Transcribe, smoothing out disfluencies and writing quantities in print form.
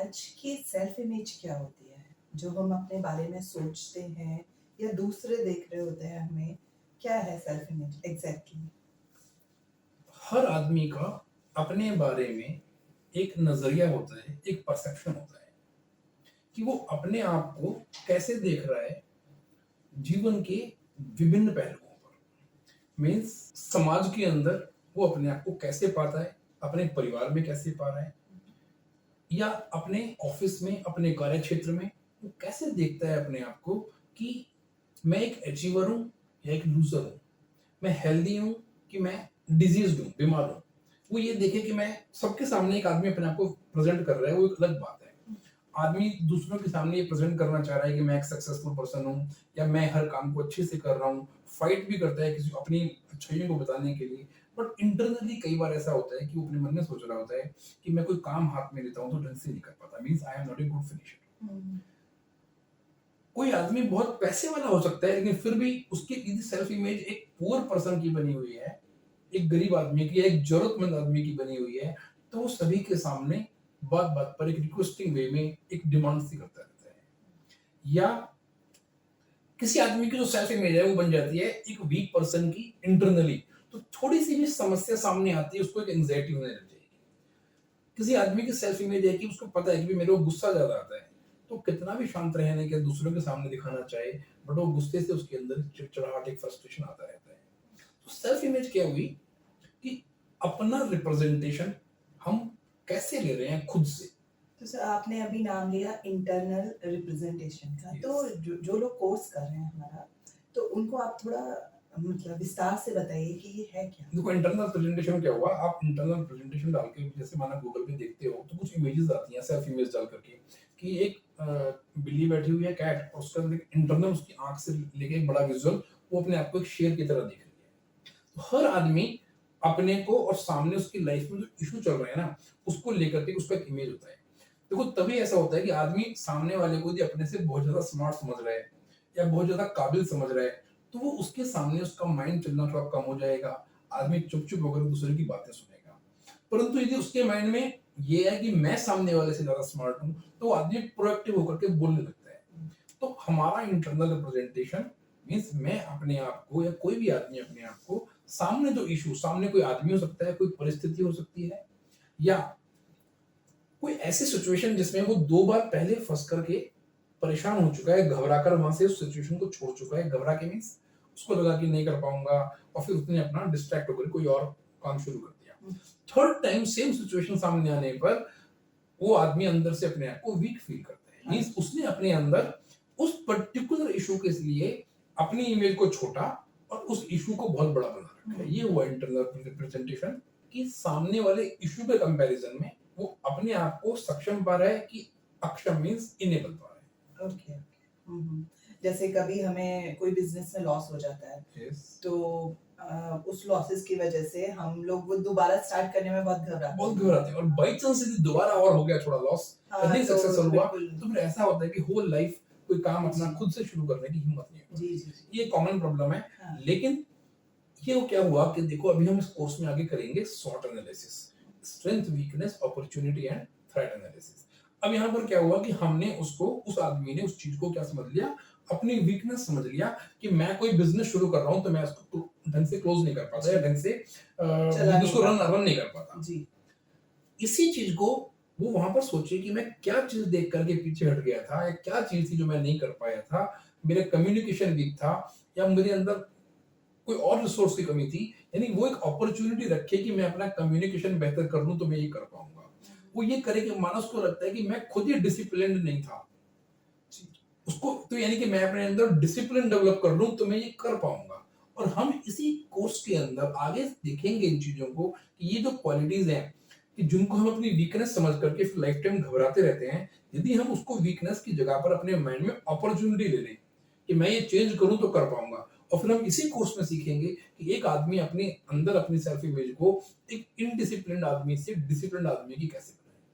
आज की self image क्या होती है? जो हम अपने बारे में सोचते हैं या दूसरे देख रहे होते हैं हमें, क्या है सेल्फ इमेज एग्ज़ैक्टली? हर आदमी का अपने बारे में एक नजरिया होता है, एक परसेप्शन होता है कि वो अपने आप को कैसे देख रहा है जीवन के विभिन्न पहलुओं पर। मीन्स समाज के अंदर वो अपने आप को कैसे पाता है, अपने परिवार में कैसे पा रहा है, या अपने ऑफिस में, अपने कार्य क्षेत्र में वो कैसे देखता है अपने आप को कि मैं एक अचीवर हूँ या एक लूजर हूँ, मैं हेल्दी हूँ कि मैं डिजीज हूँ, बीमार हूँ। वो ये देखे कि मैं सबके सामने, एक आदमी अपने आप को प्रेजेंट कर रहा है, वो एक अलग बात है। आदमी दूसरों के सामने ये प्रेजेंट करना चाह रहा है कि मैं एक सक्सेसफुल पर्सन हूँ या मैं हर काम को अच्छे से कर रहा हूँ, फाइट भी करता है किसी अपनी अच्छाइयों को बताने के लिए। बट इंटरनली कई बार ऐसा होता है कि वो अपने मन में सोच रहा होता है कि मैं कोई काम हाथ में लेता हूँ तो ढंग से नहीं कर पाता, means I am not a good finisher. हुँ, कोई आदमी बहुत पैसे वाला हो सकता है लेकिन फिर भी उसकी सेल्फ इमेज एक पुअर पर्सन की बनी हुई है, एक गरीब आदमी की, एक जरूरतमंद आदमी की बनी हुई है। तो वो सभी के सामने बात बात पर एक रिक्वेस्टिंग वे में एक डिमांड सी करता रहता है। या किसी आदमी की जो सेल्फ इमेज है वो बन जाती है एक वीक पर्सन की इंटरनली। तो थोड़ी सी भी समस्या सामने आती है उसको एक एंग्जाइटी होने लग जाएगी। किसी आदमी की सेल्फ इमेज है कि उसको पता है कि भी मेरे को गुस्सा ज्यादा आता है, तो कितना भी शांत रहने के दूसरों के सामने दिखाना चाहे, बट वो गुस्से से उसके अंदर चिड़चिड़ाहट, एक फ्रस्ट्रेशन आता रहता है। तो सेल्फ इमेज क्या हुई कि अपना रिप्रेजेंटेशन हम कैसे ले रहे हैं खुद से। तो सर आपने अभी नाम लिया इंटरनल रिप्रेजेंटेशन का, यस। तो जो लोग कोर्स कर रहे हैं हमारा, तो उनको आप थोड़ा मतलब विस्तार से बताइए कि ये है क्या? देखो इंटरनल प्रेजेंटेशन क्या हुआ, आप इंटरनल प्रेजेंटेशन डाल के जैसे माना गूगल पे देखते हो तो कुछ इमेजेस आती हैं सेल्फ इमेज डाल करके कि एक बिल्ली बैठी हुई है, कैट, और उसका इंटरनल उसकी आंख से लेके एक बड़ा विजुअल, वो अपने आप को एक शेर की तरह दिख रही है। तो हर आदमी अपने को और सामने उसकी लाइफ में जो इशू चल रहे हैं ना, उसको लेकर के उसका एक इमेज होता है। देखो तभी ऐसा होता है कि आदमी सामने वाले को यदि अपने से बहुत ज्यादा स्मार्ट समझ रहा है या बहुत ज्यादा काबिल समझ रहा है, तो वो उसके सामने उसका माइंड चलना थोड़ा कम हो जाएगा। आदमी चुप चुप होकर दूसरे की बातें सुनेगा। परंतु यदि उसके माइंड में ये है कि मैं सामने वाले से ज्यादा स्मार्ट हूँ, तो वो आदमी प्रोएक्टिव होकर के बोलने लगता है। तो हमारा इंटरनल रिप्रेजेंटेशन मीन्स मैं अपने आप को या कोई भी आदमी अपने आप को सामने जो इशू, सामने कोई आदमी हो सकता है, कोई परिस्थिति हो सकती है, या कोई ऐसी सिचुएशन जिसमें वो दो बार पहले फंस करके परेशान हो चुका है, घबरा कर वहां से उस सिचुएशन को छोड़ चुका है। घबरा के मीन्स उसको लगा कि नहीं कर पाऊंगा, और फिर उसने अपना डिस्ट्रैक्ट होकर कोई और काम शुरू कर दिया। हुँ, थर्ड टाइम सेम सिचुएशन सामने आने पर वो आदमी अंदर से अपने आप को वीक फील करता है, हाँ मीन्स जी। उसने अपने अंदर उस पर्टिकुलर इशू के लिए अपनी इमेज को छोटा और उस इशू को बहुत बड़ा बना रखा है। हुँ, ये हुआ इंटरनल रिप्रेजेंटेशन, कि सामने वाले इशू के कंपैरिजन में वो अपने आप को सक्षम पा रहा है कि अक्षम मीन्स इनेबल पा रहा ओके, ओके। हुँ, हुँ। जैसे कभी हमें कोई बिज़नेस में लॉस हो जाता है, है। यस। तो उस लॉसेस की वजह से हम लोग वो दोबारा स्टार्ट करने में बहुत घबराते बहुत हैं। घबराते हैं, और बाई चांस यदि दोबारा और हो गया थोड़ा लॉस, हाँ, नहीं तो सक्सेसफुल हुआ, बिल्कुल। तो फिर ऐसा होता है कि होल लाइफ कोई काम अपना जी। खुद से शुरू करने की हिम्मत नहीं जी, होती। जी, जी। ये कॉमन प्रॉब्लम है। हाँ। लेकिन ये वो क्या हुआ कि देखो अभी हम इस कोर्स में आगे करेंगे स्वॉट analysis, strength, weakness, opportunity and threat analysis. अब यहाँ पर क्या हुआ कि हमने उसको, उस आदमी ने उस चीज को क्या समझ लिया, अपनी वीकनेस समझ लिया कि मैं कोई बिजनेस शुरू कर रहा हूं तो मैं उसको ढंग से क्लोज नहीं कर पाता या जी, ढंग से चला बिजनेस नहीं को रन पाता। रन नहीं कर पाता। जी। इसी चीज को वो वहां पर सोचे कि मैं क्या चीज देख करके पीछे हट गया था, या क्या चीज थी जो मैं नहीं कर पाया था। मेरा कम्युनिकेशन वीक था, या मेरे अंदर कोई और रिसोर्स की कमी थी। यानी वो एक अपॉर्चुनिटी रखे कि मैं अपना कम्युनिकेशन बेहतर कर लूं तो मैं ये कर पाऊंगा। वो ये करे कि मानो उसको लगता है कि मैं खुद ही डिसिप्लिन नहीं था, जी। उसको तो यानी कि मैं अपने अंदर डिसिप्लिन डेवलप कर लूं तो मैं ये कर पाऊंगा। और हम इसी कोर्स के अंदर आगे देखेंगे इन चीजों को कि ये जो क्वालिटीज हैं कि जिनको हम अपनी वीकनेस समझ करके फिर लाइफ टाइम घबराते रहते हैं, यदि हम उसको वीकनेस की जगह पर अपने माइंड में अपॉर्चुनिटी ले लें कि मैं ये चेंज करूं तो कर पाऊंगा। और फिर हम इसी कोर्स में सीखेंगे कि एक आदमी अपने अंदर अपनी सेल्फ इमेज को एक इनडिसिप्लिन आदमी से डिसिप्लिन आदमी की कैसे